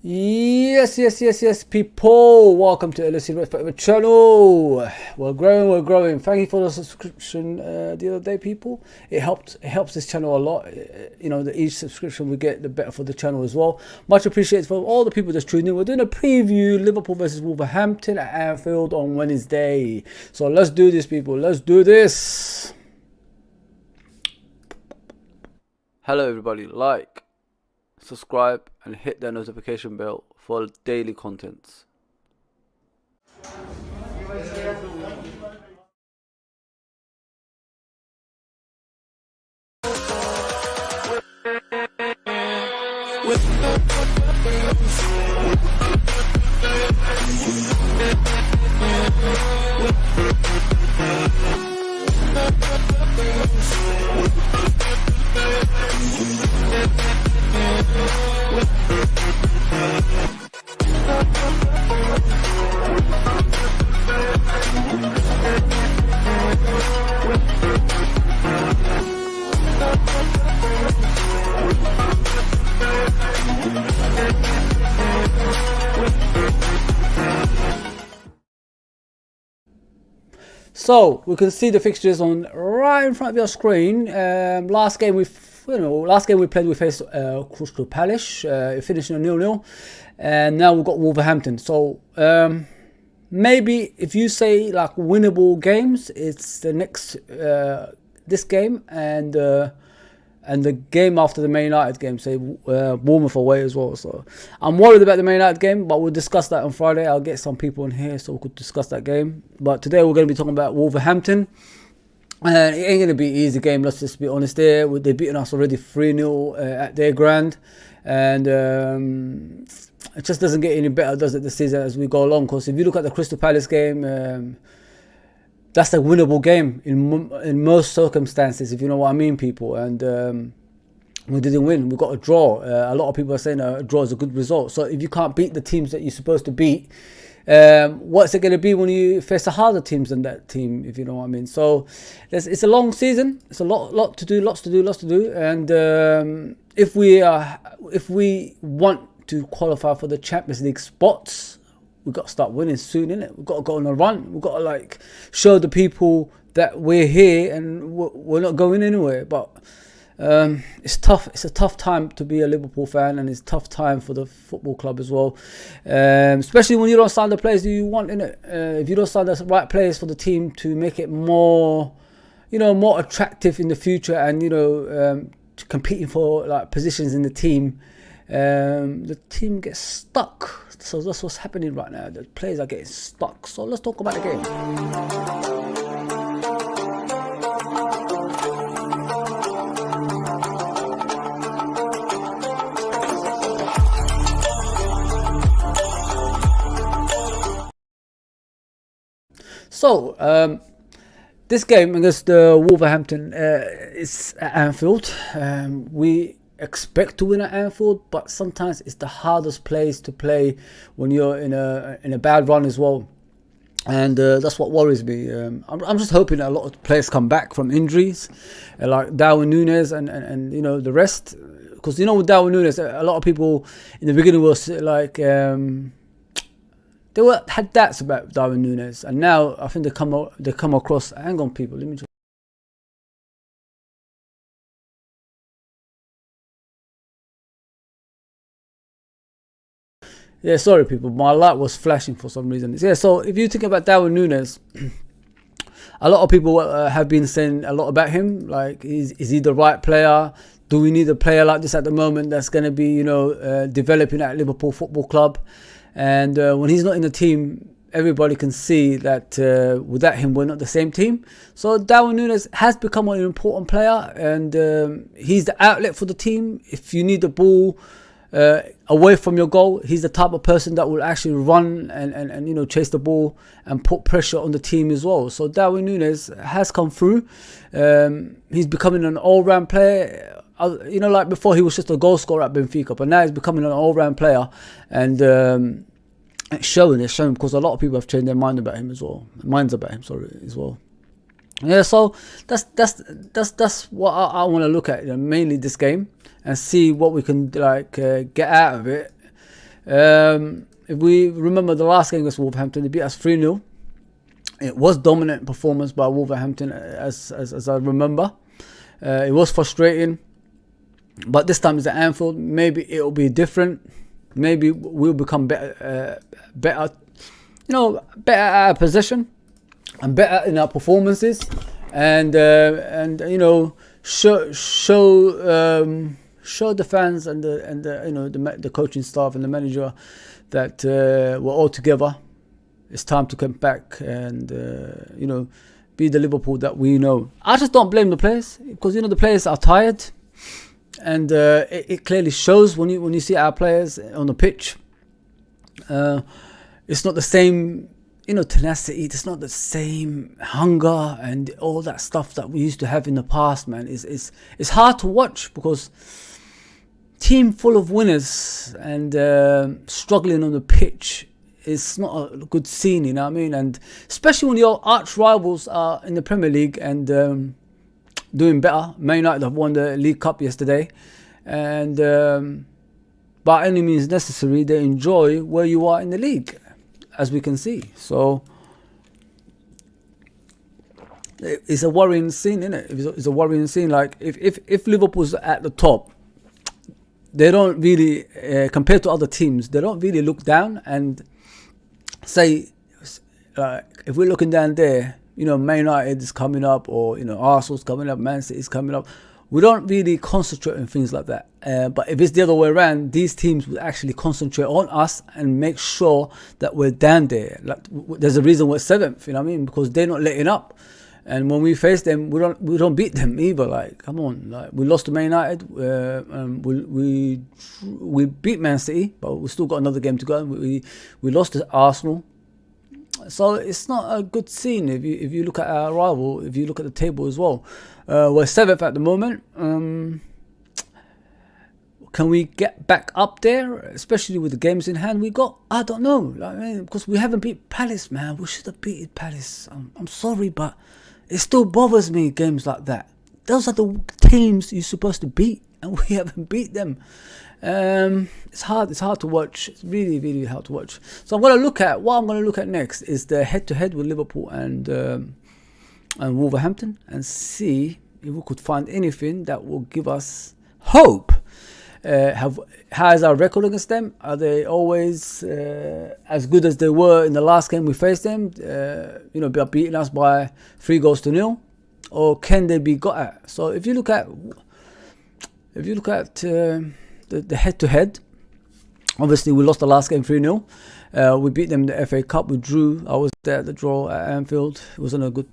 Yes, people. Welcome to LFC Red Forever channel. We're growing. Thank you for the subscription the other day, people. It helps this channel a lot. Each subscription we get, the better for the channel as well. Much appreciated for all the people that's tuning in. We're doing a preview, Liverpool versus Wolverhampton at Anfield on Wednesday. So let's do this, people. Let's do this. Hello, everybody. Like, subscribe and hit that notification bell for daily contents. So we can see the fixtures on right in front of your screen. Last game we played, we faced Crystal Palace. It finished in a 0-0, and now we've got Wolverhampton. So maybe if you say like winnable games, it's the next this game and the game after the Man United game, say Bournemouth away as well. So I'm worried about the Man United game, but we'll discuss that on Friday. I'll get some people in here so we could discuss that game. But today we're going to be talking about Wolverhampton. And it ain't going to be an easy game, let's just be honest there. They've beaten us already 3-0 at their ground. And it just doesn't get any better, does it, this season as we go along? Because if you look at the Crystal Palace game, that's a winnable game in most circumstances, if you know what I mean, people. And we didn't win. We got a draw. A lot of people are saying a draw is a good result. So if you can't beat the teams that you're supposed to beat, what's it going to be when you face the harder teams than that team, if you know what I mean? So it's a long season. It's a lots to do. And if we want to qualify for the Champions League spots, we've got to start winning soon, innit? We've got to go on a run. We've got to show the people that we're here and we're not going anywhere. But it's tough. It's a tough time to be a Liverpool fan, and it's a tough time for the football club as well. Especially when you don't sign the players that you want, innit? If you don't sign the right players for the team to make it more attractive in the future, and competing for positions in the team gets stuck. So that's what's happening right now. The players are getting stuck. So let's talk about the game. So this game against Wolverhampton is at Anfield. We expect to win at Anfield, but sometimes it's the hardest place to play when you're in a bad run as well, and that's what worries me. I'm just hoping that a lot of players come back from injuries, like Darwin Núñez and the rest, because with Darwin Núñez, a lot of people in the beginning were like had doubts about Darwin Núñez, and now I think they come across. Hang on, people, let me just. Yeah, sorry people, my light was flashing for some reason. Yeah, so if you think about Darwin Núñez, a lot of people have been saying a lot about him. Like, is he the right player? Do we need a player like this at the moment that's going to be, developing at Liverpool Football Club? And when he's not in the team, everybody can see that without him, we're not the same team. So Darwin Núñez has become an important player, and he's the outlet for the team. If you need the ball away from your goal, he's the type of person that will actually run and chase the ball and put pressure on the team as well. So Darwin Núñez has come through. He's becoming an all-round player. Like before, he was just a goal scorer at Benfica, but now he's becoming an all-round player, and it's showing because a lot of people have changed their minds about him as well. Yeah, so that's what I want to look at, mainly this game, and see what we can get out of it. If we remember the last game against Wolverhampton, they beat us 3-0. It was dominant performance by Wolverhampton, as I remember. It was frustrating, but this time it's at Anfield. Maybe it'll be different. Maybe we'll become better, better at our possession and better in our performances, and show the fans and the coaching staff and the manager that we're all together. It's time to come back and be the Liverpool that we know. I just don't blame the players, because the players are tired, and it clearly shows when you see our players on the pitch. It's not the same tenacity. It's not the same hunger and all that stuff that we used to have in the past, man. It's hard to watch, because team full of winners and struggling on the pitch, it's not a good scene, you know what I mean? And especially when your arch rivals are in the Premier League and doing better. Man United have won the League Cup yesterday, and by any means necessary, they enjoy where you are in the league, as we can see. So it's a worrying scene, isn't it? It's a worrying scene. Like if Liverpool's at the top, they don't really, compared to other teams, they don't really look down and say, if we're looking down there, Man United is coming up, or Arsenal's coming up, Man City's coming up. We don't really concentrate on things like that. But if it's the other way around, these teams will actually concentrate on us and make sure that we're down there. Like, there's a reason we're 7th, you know what I mean? Because they're not letting up. And when we face them, we don't beat them either. Like, come on, like, we lost to Man United. We beat Man City, but we still got another game to go. We lost to Arsenal. So it's not a good scene if you look at our rival. If you look at the table as well, we're 7th at the moment. Can we get back up there, especially with the games in hand we got? I don't know, because we haven't beat Palace, man. We should have beaten Palace. I'm sorry, but it still bothers me, games like that. Those are the teams you're supposed to beat, and we haven't beat them. It's hard to watch. It's really, really hard to watch. So what I'm going to look at next is the head-to-head with Liverpool and Wolverhampton, and see if we could find anything that will give us hope. How is our record against them? Are they always as good as they were in the last game we faced them? Beating us by 3-0, or can they be got at? So if you look at the head-to-head, obviously we lost the last game 3-0. We beat them in the FA Cup. We drew. I was there at the draw at Anfield. It wasn't a good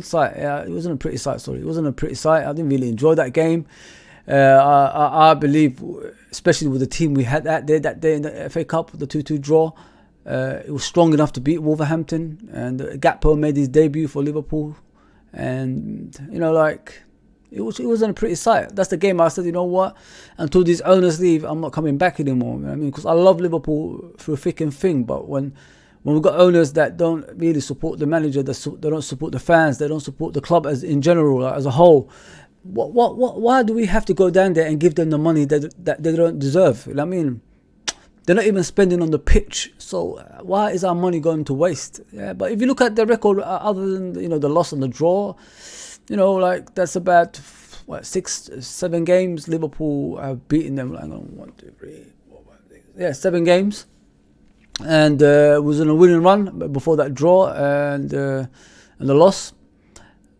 sight. Yeah, it wasn't a pretty sight. Sorry, it wasn't a pretty sight. I didn't really enjoy that game. I believe, especially with the team we had that day in the FA Cup, the 2-2 draw, it was strong enough to beat Wolverhampton, and Gakpo made his debut for Liverpool, and it wasn't a pretty sight. That's the game I said, you know what, until these owners leave, I'm not coming back anymore. I mean, because I love Liverpool through thick and thin, but when we've got owners that don't really support the manager, they don't support the fans, they don't support the club as in general, as a whole, why do we have to go down there and give them the money that they don't deserve? You know what I mean? They're not even spending on the pitch, so why is our money going to waste? Yeah, but if you look at the record, other than the loss and the draw, that's about 6-7 games Liverpool have beaten them. Hang on, 1, 2, 3, 4, 5, 6. Yeah, 7 games, and was in a winning run before that draw and the loss.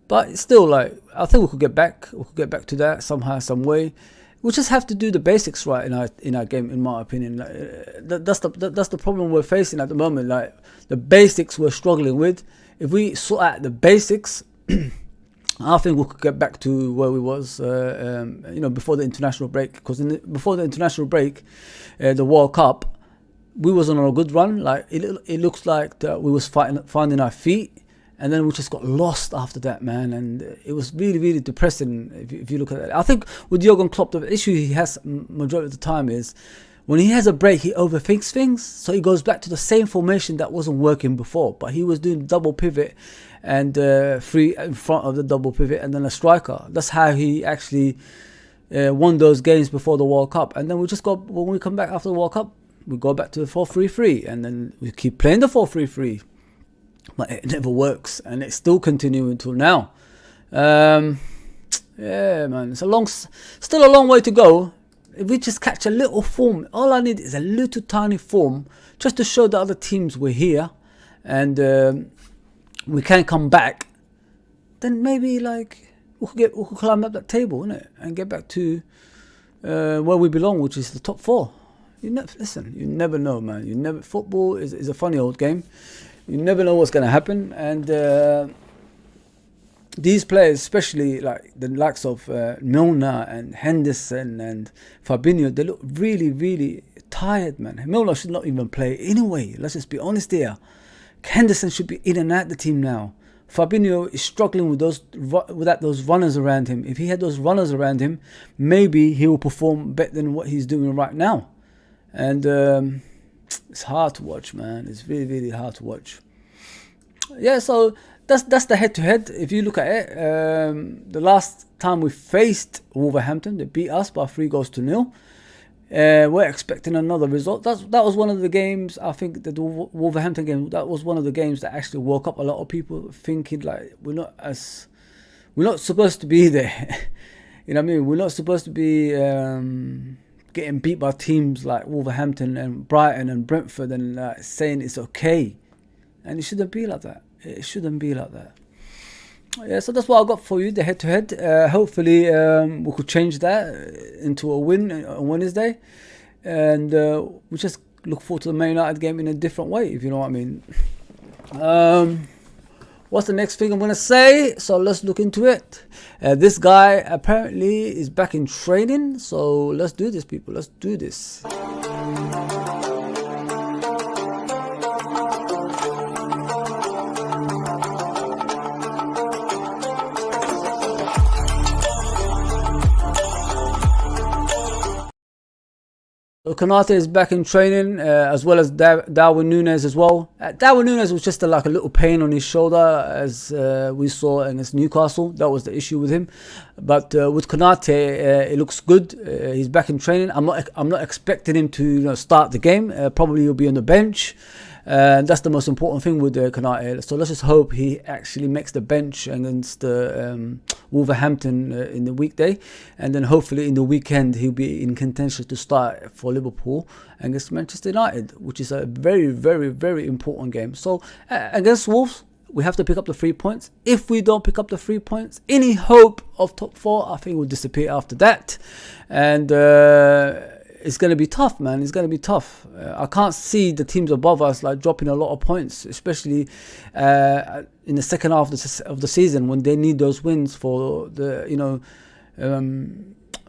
But still, I think we could get back. We could get back to that somehow, some way. We just have to do the basics right in our game, in my opinion. That's the problem we're facing at the moment. The basics we're struggling with. If we sort out the basics, I think we could get back to where we was, before the international break. Because before the international break, the World Cup, we was on a good run. It looks like that we was finding our feet. And then we just got lost after that, man. And it was really, really depressing if you look at it. I think with Jurgen Klopp, the issue he has majority of the time is when he has a break, he overthinks things. So he goes back to the same formation that wasn't working before. But he was doing double pivot and three in front of the double pivot and then a striker. That's how he actually won those games before the World Cup. And then we just got, when we come back after the World Cup, we go back to the 4-3-3, and then we keep playing the 4-3-3. But it never works, and it's still continuing until now. Yeah, man, it's still a long way to go. If we just catch a little form, all I need is a little tiny form, just to show the other teams we're here, and we can come back. Then maybe like we could climb up that table, innit, and get back to where we belong, which is the top 4. You never know, man. Football is a funny old game. You never know what's going to happen, and these players, especially like the likes of Milner and Henderson and Fabinho, they look really, really tired, man. Milner should not even play anyway. Let's just be honest here. Henderson should be in and out the team now. Fabinho is struggling with without those runners around him. If he had those runners around him, maybe he will perform better than what he's doing right now. And it's hard to watch, man. It's really, really hard to watch. Yeah, so that's the head-to-head. If you look at it, the last time we faced Wolverhampton, they beat us by 3-0. We're expecting another result. That was one of the games, I think, the Wolverhampton game, that was one of the games that actually woke up a lot of people thinking like we're not supposed to be there. You know what I mean? We're not supposed to be getting beat by teams like Wolverhampton and Brighton and Brentford and saying it's okay. And it shouldn't be like that. It shouldn't be like that. Yeah, so that's what I got for you, the head-to-head. Hopefully we could change that into a win on Wednesday. And we just look forward to the Man United game in a different way, if you know what I mean. What's the next thing I'm going to say? So let's look into it. This guy apparently is back in training. So let's do this, people. Let's do this. So Konate is back in training, as well as Darwin Núñez as well. Darwin Núñez was just like a little pain on his shoulder, as we saw against Newcastle. That was the issue with him. But with Konate, it looks good. He's back in training. I'm not expecting him to start the game. Probably he'll be on the bench. That's the most important thing with Konate. So let's just hope he actually makes the bench against Wolverhampton in the weekday, and then hopefully in the weekend he'll be in contention to start for Liverpool against Manchester United, which is a very, very, very important game. So against Wolves, we have to pick up the 3 points. If we don't pick up the 3 points, any hope of top 4, I think, will disappear after that. And it's going to be tough, man. It's going to be tough. I can't see the teams above us like dropping a lot of points, especially in the second half of the season, when they need those wins for the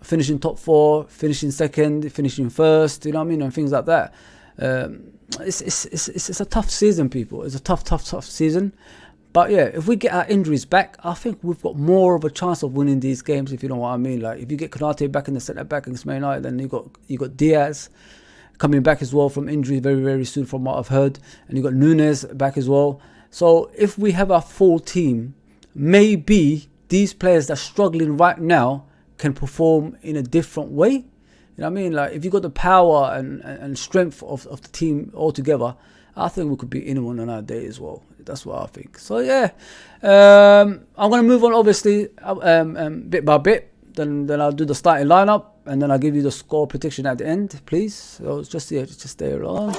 finishing top 4, finishing second, finishing first. You know what I mean, and things like that. It's a tough season, people. It's a tough season. But yeah, if we get our injuries back, I think we've got more of a chance of winning these games, if you know what I mean. Like if you get Konate back in the centre back against Man United, then you got Diaz coming back as well from injury very, very soon, from what I've heard, and you got Núñez back as well. So if we have our full team, maybe these players that are struggling right now can perform in a different way. You know what I mean? Like if you got the power and strength of the team all together, I think we could beat anyone on our day as well. That's what I think. So yeah, I'm going to move on, obviously, bit by bit. Then I'll do the starting lineup, and then I'll give you the score prediction at the end, please. So just stay along.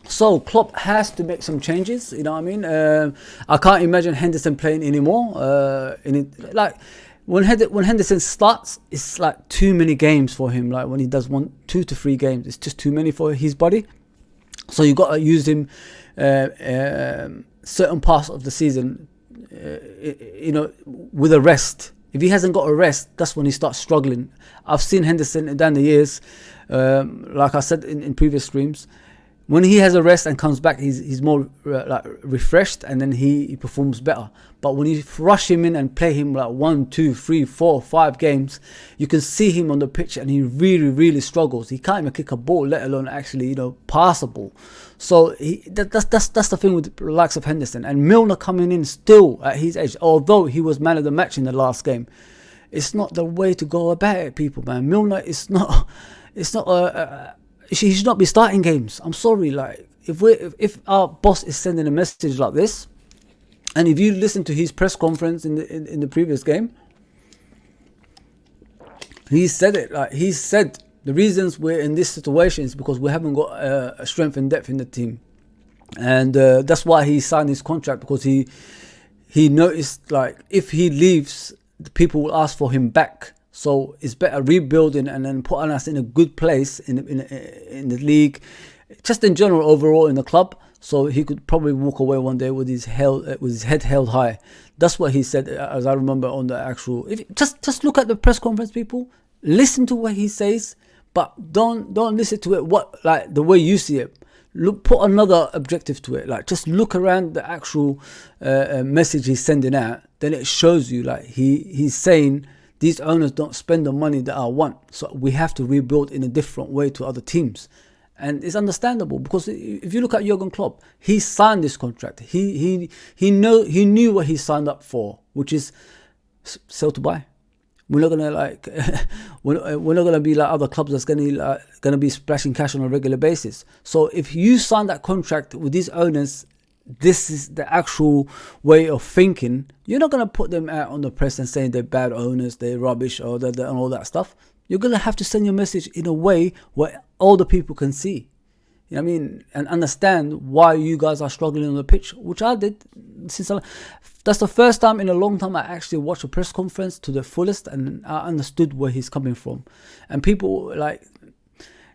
So Klopp has to make some changes, you know what I mean? I can't imagine Henderson playing anymore. When Henderson starts, it's like too many games for him. Like when he does 2 to 3 games, it's just too many for his body. So you got to use him certain parts of the season, with a rest. If he hasn't got a rest, that's when he starts struggling. I've seen Henderson down the years, like I said in previous streams. When he has a rest and comes back, he's more like refreshed, and then he performs better. But when you rush him in and play him like 1, 2, 3, 4, 5 games, you can see him on the pitch, and he really struggles. He can't even kick a ball, let alone actually pass a ball. So that's the thing with the likes of Henderson and Milner coming in still at his age. Although he was man of the match in the last game, it's not the way to go about it, people, man. Milner is not. It's not he should not be starting games. I'm sorry. Like if our boss is sending a message like this, and if you listen to his press conference in the previous game, he said it. Like he said, the reasons we're in this situation is because we haven't got a strength and depth in the team, and that's why he signed his contract, because he noticed, like, if he leaves, the people will ask for him back. So it's better rebuilding and then putting us in a good place in the league, just in general overall in the club. So he could probably walk away one day with his head held high. That's what he said, as I remember on the actual. Just look at the press conference, people. Listen to what he says, but don't listen to it the way you see it. Look, put another objective to it. Like, just look around the actual message he's sending out. Then it shows you, like, he's saying, these owners don't spend the money that I want, so we have to rebuild in a different way to other teams. And it's understandable, because if you look at Jurgen Klopp, he signed this contract. He knew what he signed up for, which is sell to buy. We're not gonna we're not gonna be like other clubs that's gonna be splashing cash on a regular basis. So if you sign that contract with these owners, this is the actual way of thinking. You're not going to put them out on the press and saying they're bad owners, they're rubbish, or and all that stuff. You're going to have to send your message in a way where all the people can see, you know what I mean, and understand why you guys are struggling on the pitch, which I did. That's the first time in a long time I actually watched a press conference to the fullest, and I understood where he's coming from. And people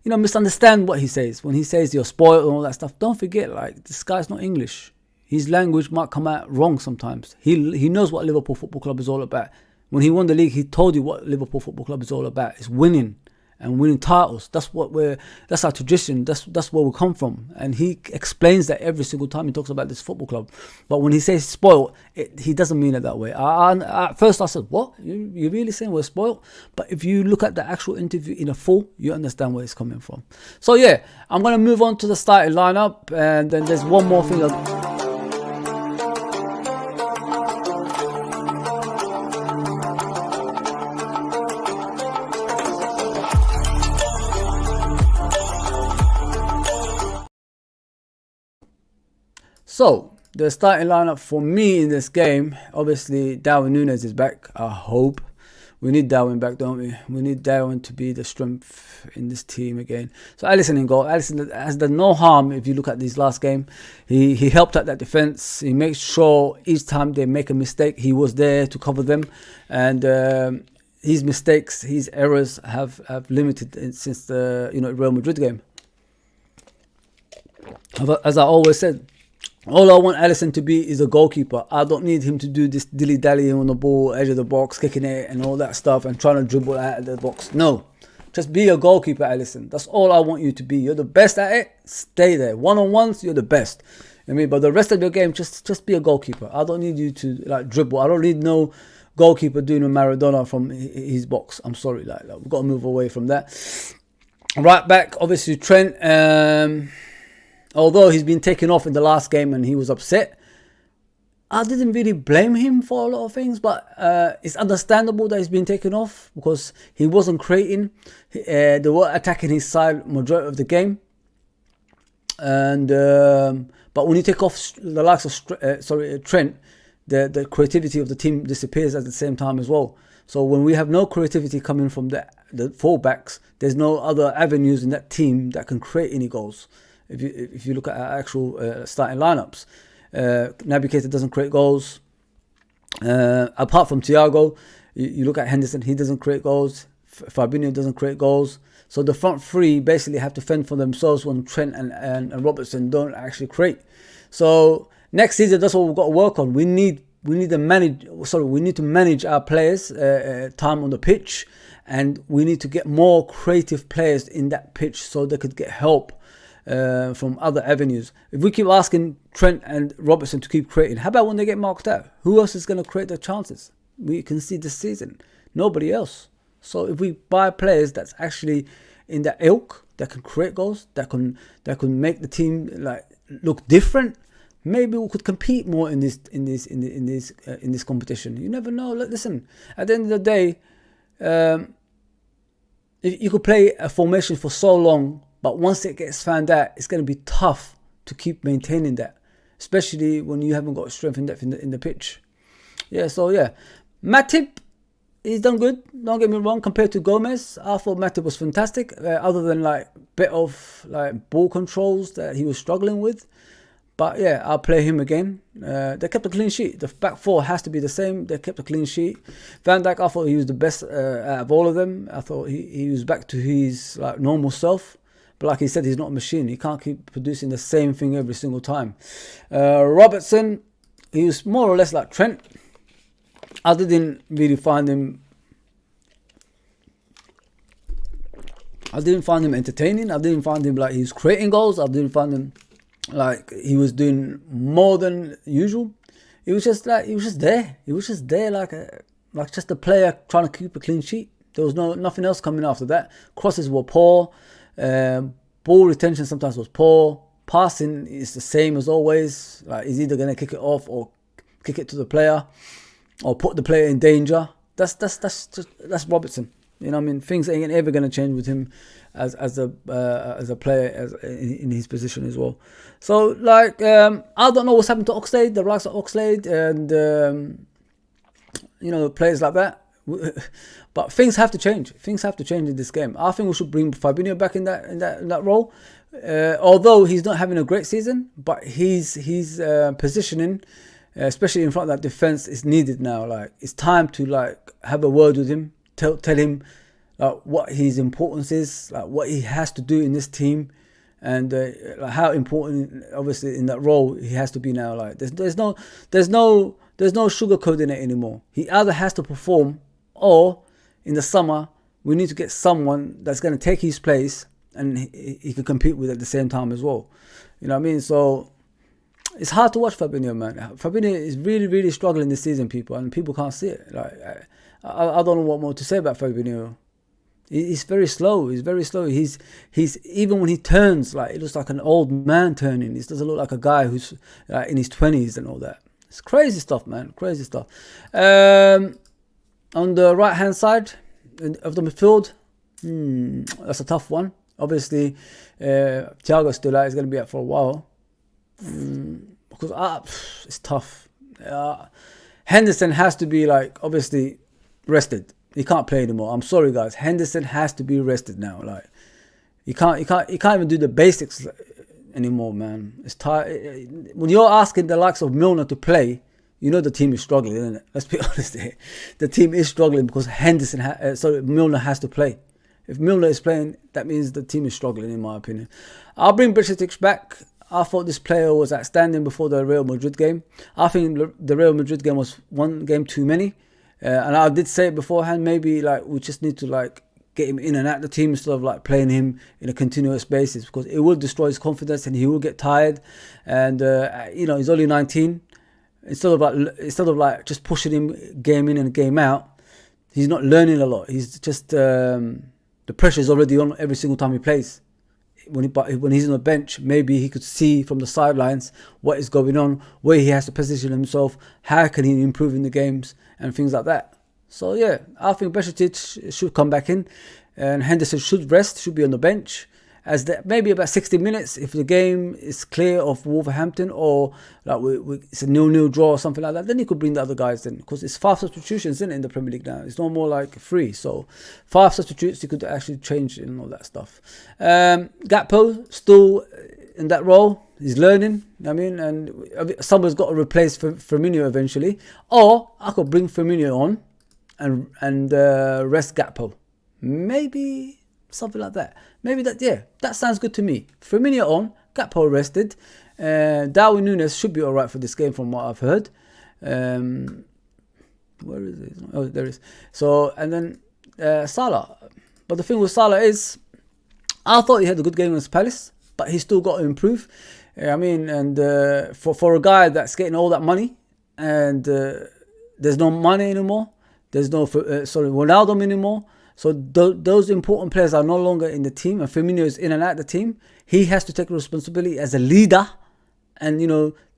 misunderstand what he says. When he says you're spoiled and all that stuff, don't forget, like, this guy's not English. His language might come out wrong sometimes. He knows what Liverpool Football Club is all about. When he won the league, he told you what Liverpool Football Club is all about. It's winning and winning titles. That's our tradition. That's where we come from. And he explains that every single time he talks about this football club. But when he says spoiled, he doesn't mean it that way. At first I said, what? You really saying we're spoiled? But if you look at the actual interview in a full, you understand where it's coming from. So yeah, I'm going to move on to the starting lineup. And then there's one more thing. So, the starting lineup for me in this game, obviously Darwin Núñez is back, I hope. We need Darwin back, don't we? We need Darwin to be the strength in this team again. So Alisson in goal. Alisson has done no harm if you look at this last game. He helped at that defence. He makes sure each time they make a mistake, he was there to cover them. And his mistakes, his errors have limited since the Real Madrid game. As I always said, all I want Alisson to be is a goalkeeper. I don't need him to do this dilly-dallying on the ball, edge of the box, kicking it and all that stuff and trying to dribble out of the box. No. Just be a goalkeeper, Alisson. That's all I want you to be. You're the best at it. Stay there. One-on-ones, you're the best. But the rest of your game, just be a goalkeeper. I don't need you to dribble. I don't need no goalkeeper doing a Maradona from his box. I'm sorry. We've got to move away from that. Right back, obviously Trent. Although he's been taken off in the last game and he was upset, I didn't really blame him for a lot of things, but it's understandable that he's been taken off because he wasn't creating. They were attacking his side majority of the game. And but when you take off the likes of Trent, the creativity of the team disappears at the same time as well. So when we have no creativity coming from the fullbacks, there's no other avenues in that team that can create any goals. If you look at our actual starting lineups, Naby Keita doesn't create goals. Apart from Thiago, you look at Henderson, he doesn't create goals. Fabinho doesn't create goals. So the front three basically have to fend for themselves when Trent and Robertson don't actually create. So next season, that's what we've got to work on. We need to manage our players' time on the pitch, and we need to get more creative players in that pitch so they could get help. from other avenues. If we keep asking Trent and Robertson to keep creating, how about when they get marked out? Who else is going to create the chances? We can see this season, nobody else. So if we buy players that's actually in that ilk, that can create goals, that can make the team like look different, maybe we could compete more in this competition. You never know. Listen, at the end of the day, you could play a formation for so long, but once it gets found out, it's going to be tough to keep maintaining that, especially when you haven't got strength and depth in the pitch. Yeah, so yeah, Matip, he's done good. Don't get me wrong. Compared to Gomez, I thought Matip was fantastic. Other than like bit of like ball controls that he was struggling with. But yeah, I'll play him again. They kept a clean sheet. The back four has to be the same. They kept a clean sheet. Van Dijk, I thought he was the best out of all of them. I thought he was back to his like normal self. But like he said, he's not a machine. He can't keep producing the same thing every single time. Robertson, he was more or less like Trent. I didn't really find him. I didn't find him entertaining. I didn't find him like he was creating goals. I didn't find him like he was doing more than usual. He was just there. He was just there like just a player trying to keep a clean sheet. There was nothing else coming after that. Crosses were poor. Ball retention sometimes was poor. Passing is the same as always. Like he's either gonna kick it off or kick it to the player, or put the player in danger. That's Robertson. You know what I mean? Things ain't ever gonna change with him as a player in his position as well. So like I don't know what's happened to Oxlade, the likes of Oxlade, and players like that. But things have to change. Things have to change in this game. I think we should bring Fabinho back in that role. Although he's not having a great season, but his positioning, especially in front of that defense, is needed now. Like it's time to like have a word with him. Tell him what his importance is, like what he has to do in this team, and how important, obviously, in that role he has to be now. Like there's no sugarcoating it anymore. He either has to perform, or in the summer we need to get someone that's going to take his place and he can compete with at the same time as well. You know what I mean? So it's hard to watch Fabinho, man. Fabinho is really, really struggling this season, people, and people can't see it. Like I don't know what more to say about Fabinho. He's very slow. He's very slow. He's even when he turns, like it looks like an old man turning. He doesn't look like a guy who's in his 20s and all that. It's crazy stuff, man. Crazy stuff. On the right hand side of the midfield, that's a tough one. Obviously, Thiago's still out. He's going to be out for a while. Because it's tough. Henderson has to be like obviously rested. He can't play anymore. I'm sorry, guys. Henderson has to be rested now. Like he can't even do the basics anymore, man. It's tired. When you're asking the likes of Milner to play, you know the team is struggling, isn't it? Let's be honest here. The team is struggling because Milner has to play. If Milner is playing, that means the team is struggling, in my opinion. I'll bring Besiktas back. I thought this player was outstanding before the Real Madrid game. I think the Real Madrid game was one game too many. And I did say it beforehand, maybe like we just need to like get him in and out the team instead of like playing him in a continuous basis, because it will destroy his confidence and he will get tired. And he's only 19. Instead of like just pushing him game in and game out, he's not learning a lot. He's just the pressure is already on every single time he plays. When he's on the bench, maybe he could see from the sidelines what is going on, where he has to position himself, how can he improve in the games, and things like that. So yeah, I think Besiktas should come back in, and Henderson should rest, should be on the bench, as maybe about 60 minutes if the game is clear of Wolverhampton, or like it's a 0-0 draw or something like that. Then he could bring the other guys in, because it's 5 substitutions in the Premier League now. It's no more like 3. So 5 substitutes, you could actually change and all that stuff. Gakpo still in that role. He's learning. I mean, and someone's got to replace Firmino eventually, or I could bring Firmino on and rest Gakpo. Maybe something like that. Maybe that sounds good to me. Firmino on, Gakpo rested. Darwin Núñez should be alright for this game from what I've heard. Where is it? Oh, there it is. So, and then Salah. But the thing with Salah is, I thought he had a good game against Palace. but he's still got to improve. I mean, and for a guy that's getting all that money, and there's no money anymore, there's no Ronaldo anymore. So those important players are no longer in the team, and Firmino is in and out of the team. He has to take responsibility as a leader, and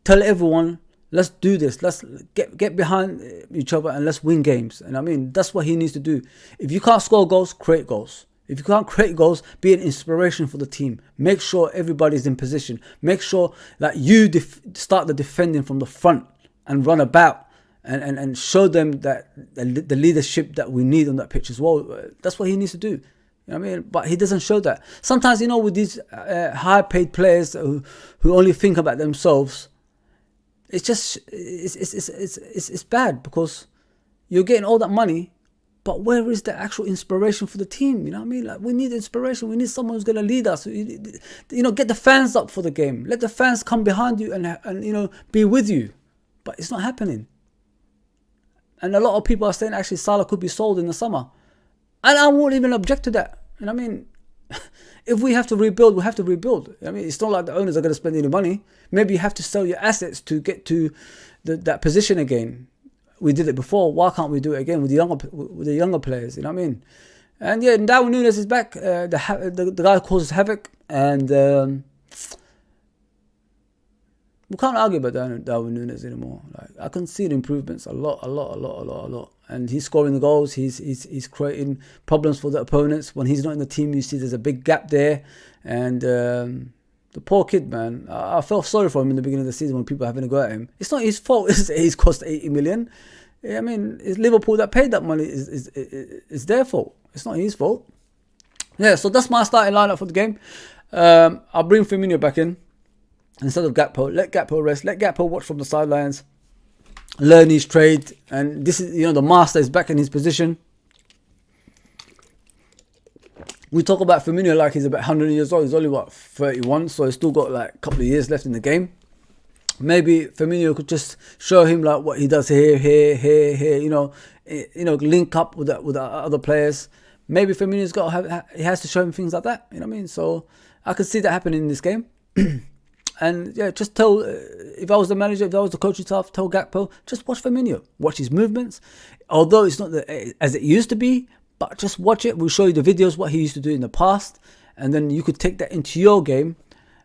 tell everyone, let's do this. Let's get behind each other and let's win games. And I mean, that's what he needs to do. If you can't score goals, create goals. If you can't create goals, be an inspiration for the team. Make sure everybody's in position. Make sure that you start the defending from the front and run about and show them that the leadership that we need on that pitch as well. That's what he needs to do. I mean, but he doesn't show that. Sometimes, with these high-paid players who only think about themselves, it's just it's bad, because you're getting all that money, but where is the actual inspiration for the team? You know what I mean? Like, we need inspiration. We need someone who's going to lead us. Get the fans up for the game. Let the fans come behind you and be with you. But it's not happening. And a lot of people are saying actually Salah could be sold in the summer. And I won't even object to that. I mean, if we have to rebuild, we have to rebuild. I mean, it's not like the owners are going to spend any money. Maybe you have to sell your assets to get to that position again. We did it before. Why can't we do it again with the younger players? You know what I mean? And yeah, Darwin Núñez is back. The guy causes havoc, and we can't argue about Darwin Núñez anymore. Like, I can see the improvements a lot. And he's scoring the goals. He's creating problems for the opponents. When he's not in the team, you see there's a big gap there. And the poor kid, man, I felt sorry for him in the beginning of the season when people were having a go at him. It's not his fault. He's cost 80 million. I mean, it's Liverpool that paid that money. It's their fault. It's not his fault. Yeah, so that's my starting lineup for the game. I'll bring Firmino back in instead of Gakpo. Let Gakpo rest. Let Gakpo watch from the sidelines, learn his trade. And this is, the master is back in his position. We talk about Firmino like he's about 100 years old. He's only, 31? So he's still got like a couple of years left in the game. Maybe Firmino could just show him like what he does here, link up with the other players. Maybe Firmino's he has to show him things like that. You know what I mean? So I could see that happening in this game. And yeah, just tell, if I was the manager, if I was the coaching staff, tell Gakpo, just watch Firmino, watch his movements. Although it's not as it used to be, but just watch it. We'll show you the videos, what he used to do in the past. And then you could take that into your game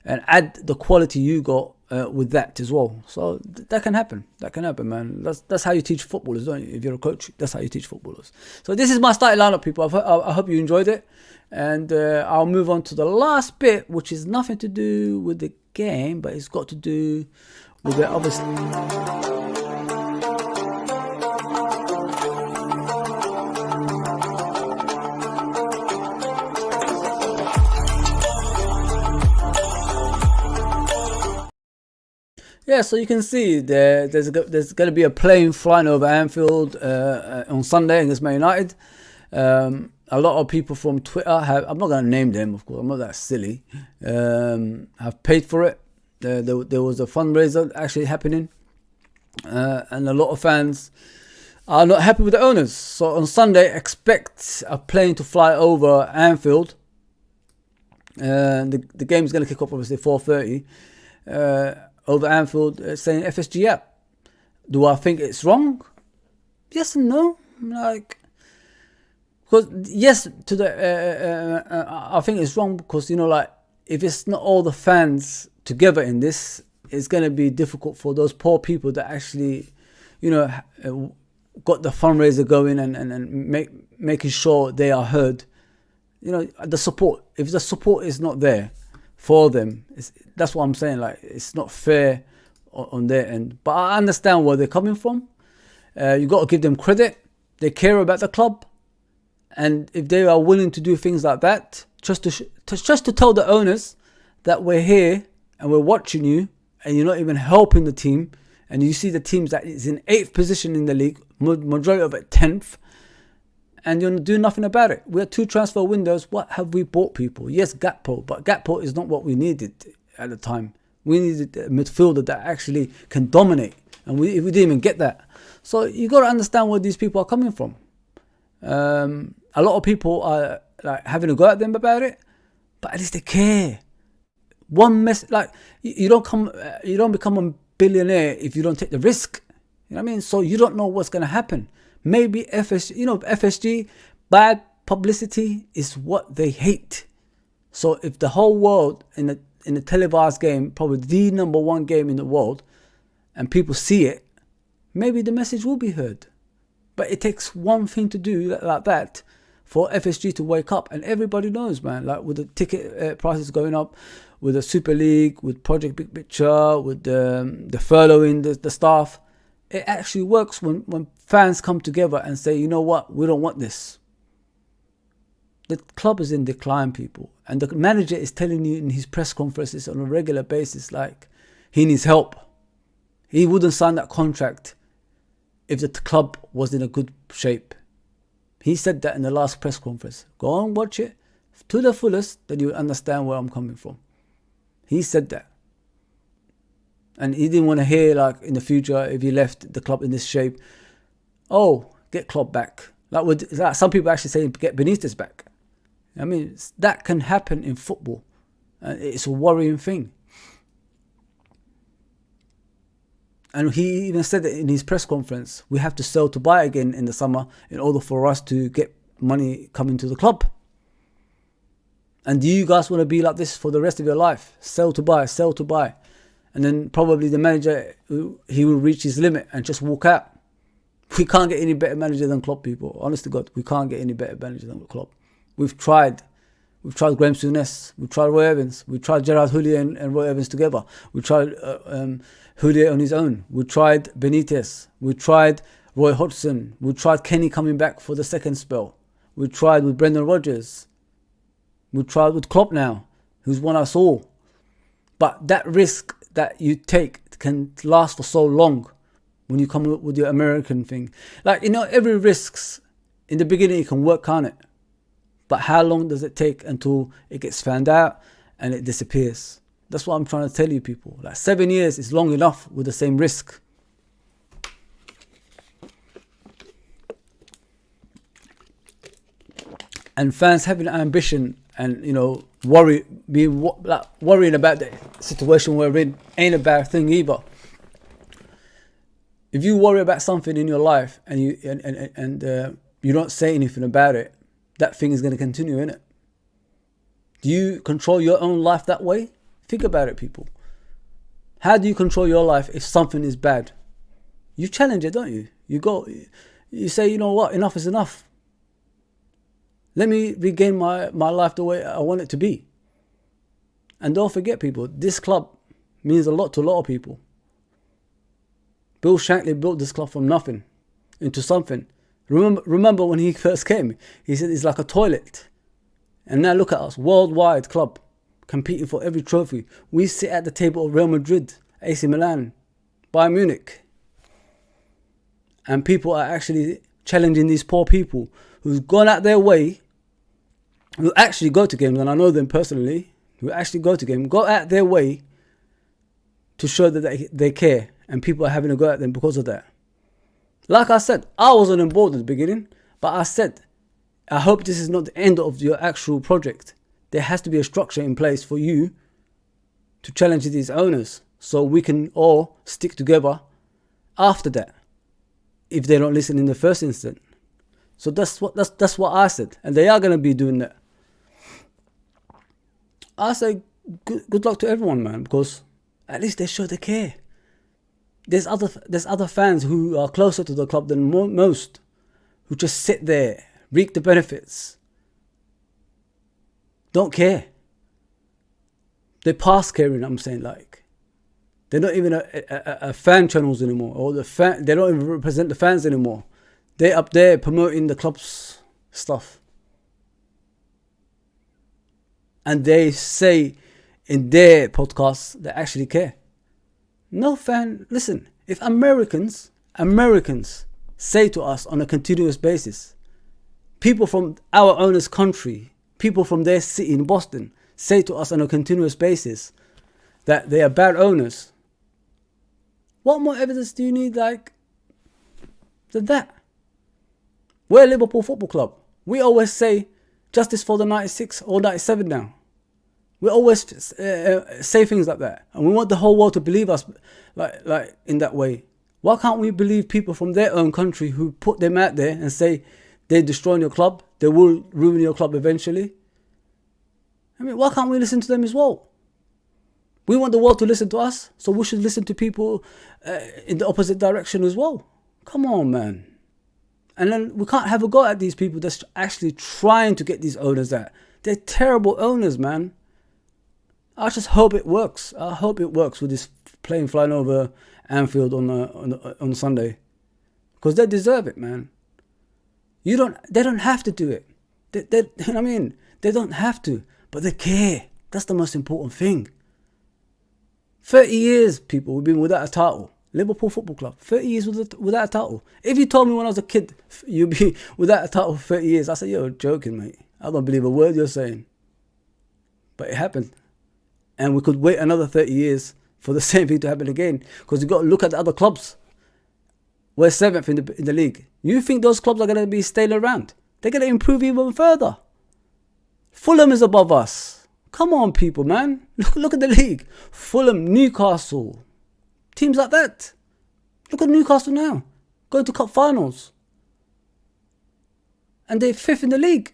and add the quality you got with that as well. So that can happen. That can happen, man. That's how you teach footballers, don't you? If you're a coach, that's how you teach footballers. So this is my starting lineup, people. I hope you enjoyed it. And I'll move on to the last bit, which is nothing to do with the game, but it's got to do with the obviously. Yeah, so you can see there's going to be a plane flying over Anfield on Sunday against Man United. A lot of people from Twitter I'm not going to name them, of course, I'm not that silly, have paid for it. There was a fundraiser actually happening, and a lot of fans are not happy with the owners. So on Sunday, expect a plane to fly over Anfield. The game is going to kick off obviously 4:30 over Anfield, saying fsgout. Do I think it's wrong? Yes and no. Because yes, I think it's wrong because if it's not all the fans together in this, it's going to be difficult for those poor people that actually, got the fundraiser going and making sure they are heard. The support. If the support is not there for them, that's what I'm saying. Like, it's not fair on their end. But I understand where they're coming from. You got to give them credit. They care about the club. And if they are willing to do things like that, just to tell the owners that we're here and we're watching you, and you're not even helping the team, and you see the teams that is in 8th position in the league, majority of it 10th, and you're doing nothing about it. We had 2 transfer windows. What have we bought people? Yes, Gakpo, but Gakpo is not what we needed at the time. We needed a midfielder that actually can dominate, and we didn't even get that. So you got to understand where these people are coming from. A lot of people are like having a go at them about it, but at least they care. One mess, like you don't become a billionaire if you don't take the risk. You know what I mean? So you don't know what's gonna happen. Maybe FSG, bad publicity is what they hate. So if the whole world in a televised game, probably the number one game in the world, and people see it, maybe the message will be heard. But it takes one thing to do like that for FSG to wake up, and everybody knows, man. Like with the ticket prices going up, with the Super League, with Project Big Picture, with the furloughing the staff, it actually works when fans come together and say, you know what, we don't want this. The club is in decline, people, and the manager is telling you in his press conferences on a regular basis, like he needs help. He wouldn't sign that contract if the club was in a good shape. He said that in the last press conference. Go and watch it to the fullest, then you understand where I'm coming from. He said that. And he didn't want to hear, like, in the future, if he left the club in this shape, oh, get Klopp back. Like some people actually say, get Benitez back. I mean, that can happen in football. It's a worrying thing. And he even said that in his press conference, we have to sell to buy again in the summer in order for us to get money coming to the club. And do you guys want to be like this for the rest of your life? Sell to buy, sell to buy. And then probably the manager, he will reach his limit and just walk out. We can't get any better manager than Klopp, people. Honest to God, we can't get any better manager than Klopp. We've tried. We've tried Graham Souness. We've tried Roy Evans. We've tried Gerard Houllier and Roy Evans together. We tried Houllier on his own. We tried Benitez. We tried Roy Hodgson. We tried Kenny coming back for the second spell. We tried with Brendan Rodgers. We tried with Klopp now, who's won us all. But that risk that you take can last for so long when you come up with your American thing. Like, every risks in the beginning it can work, can't it? But how long does it take until it gets found out and it disappears? That's what I'm trying to tell you, people. Like 7 years is long enough with the same risk. And fans having ambition and, worrying about the situation we're in ain't a bad thing either. If you worry about something in your life and you don't say anything about it, that thing is going to continue, innit? Do you control your own life that way? Think about it, people. How do you control your life if something is bad? You challenge it, don't you? You say, you know what, enough is enough. Let me regain my life the way I want it to be. And don't forget, people, this club means a lot to a lot of people. Bill Shankly built this club from nothing into something. Remember when he first came, he said it's like a toilet. And now look at us, worldwide club, competing for every trophy. We sit at the table of Real Madrid, AC Milan, Bayern Munich. And people are actually challenging these poor people who've gone out their way, who actually go to games, and I know them personally, who actually go to games, go out their way to show that they care. And people are having a go at them because of that. Like I said, I wasn't on board at the beginning, but I said, I hope this is not the end of your actual project. There has to be a structure in place for you to challenge these owners so we can all stick together after that, if they don't listen in the first instant. So that's what I said, and they are going to be doing that. I say good luck to everyone, man, because at least they show they care. There's other fans who are closer to the club than most, who just sit there, reap the benefits, don't care. They're past caring. I'm saying, like, they're not even a fan channels anymore, or they don't even represent the fans anymore. They're up there promoting the club's stuff, and they say in their podcasts they actually care. No fan, listen, if Americans say to us on a continuous basis, people from our owner's country, people from their city in Boston, say to us on a continuous basis that they are bad owners, what more evidence do you need, like, than that? We're Liverpool Football Club. We always say justice for the 96 or 97 now. We always say things like that, and we want the whole world to believe us, like in that way. Why can't we believe people from their own country who put them out there and say they're destroying your club, they will ruin your club eventually? I mean, why can't we listen to them as well? We want the world to listen to us, so we should listen to people in the opposite direction as well. Come on, man. And then we can't have a go at these people that's actually trying to get these owners out. They're terrible owners, man. I just hope it works. I hope it works with this plane flying over Anfield on Sunday, because they deserve it, man. They don't have to do it. You know what I mean? They don't have to, but they care. That's the most important thing. 30 years, people, we've been without a title. Liverpool Football Club, 30 years without a title. If you told me when I was a kid you'd be without a title for 30 years, I said, you're joking, mate. I don't believe a word you're saying. But it happened. And we could wait another 30 years for the same thing to happen again. Because you've got to look at the other clubs. We're 7th in the league. You think those clubs are going to be staying around? They're going to improve even further. Fulham is above us. Come on, people, man. Look at the league. Fulham, Newcastle. Teams like that. Look at Newcastle now. Going to cup finals. And they're 5th in the league.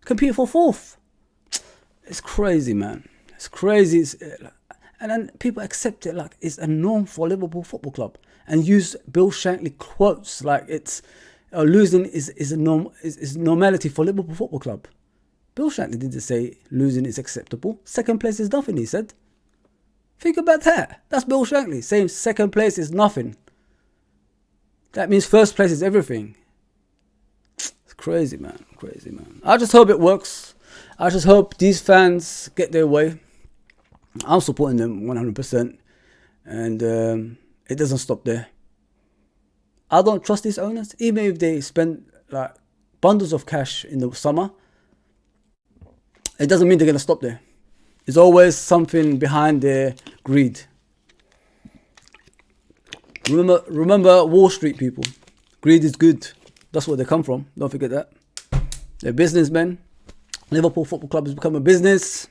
Competing for 4th. It's crazy, man. It's crazy. And then people accept it like it's a norm for Liverpool Football Club. And use Bill Shankly quotes like it's losing is normality for Liverpool Football Club. Bill Shankly didn't say losing is acceptable. 2nd place is nothing, he said. Think about that. That's Bill Shankly saying 2nd place is nothing. That means 1st place is everything. It's crazy, man. Crazy, man. I just hope it works. I just hope these fans get their way. I'm supporting them 100%. And it doesn't stop there. I don't trust these owners. Even if they spend like bundles of cash in the summer, it doesn't mean they're going to stop there. There's always something behind their greed. Remember Wall Street, people. Greed is good. That's where they come from. Don't forget that. They're businessmen. Liverpool Football Club has become a business.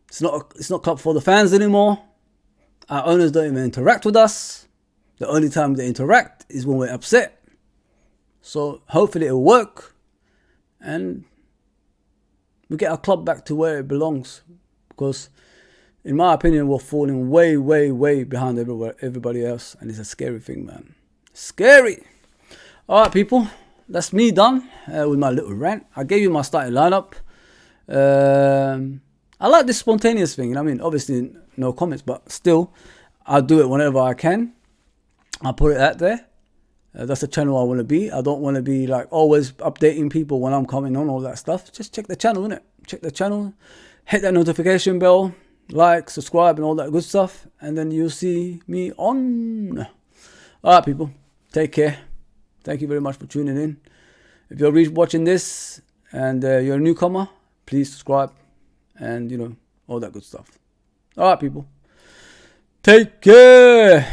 It's not a club for the fans anymore. Our owners don't even interact with us. The only time they interact is when we're upset. So hopefully it'll work. And we get our club back to where it belongs. Because, in my opinion, we're falling way, way, way behind everybody else. And it's a scary thing, man. Scary! Alright, people. That's me done with my little rant. I gave you my starting lineup. I like this spontaneous thing. I mean, obviously, no comments. But still, I'll do it whenever I can. I'll put it out there. That's the channel I want to be. I don't want to be like always updating people when I'm coming on, all that stuff. Just check the channel, innit? Check the channel. Hit that notification bell. Like, subscribe and all that good stuff. And then you'll see me on. Alright, people. Take care. Thank you very much for tuning in. If you're watching this and you're a newcomer, please subscribe. And, all that good stuff. Alright, people. Take care.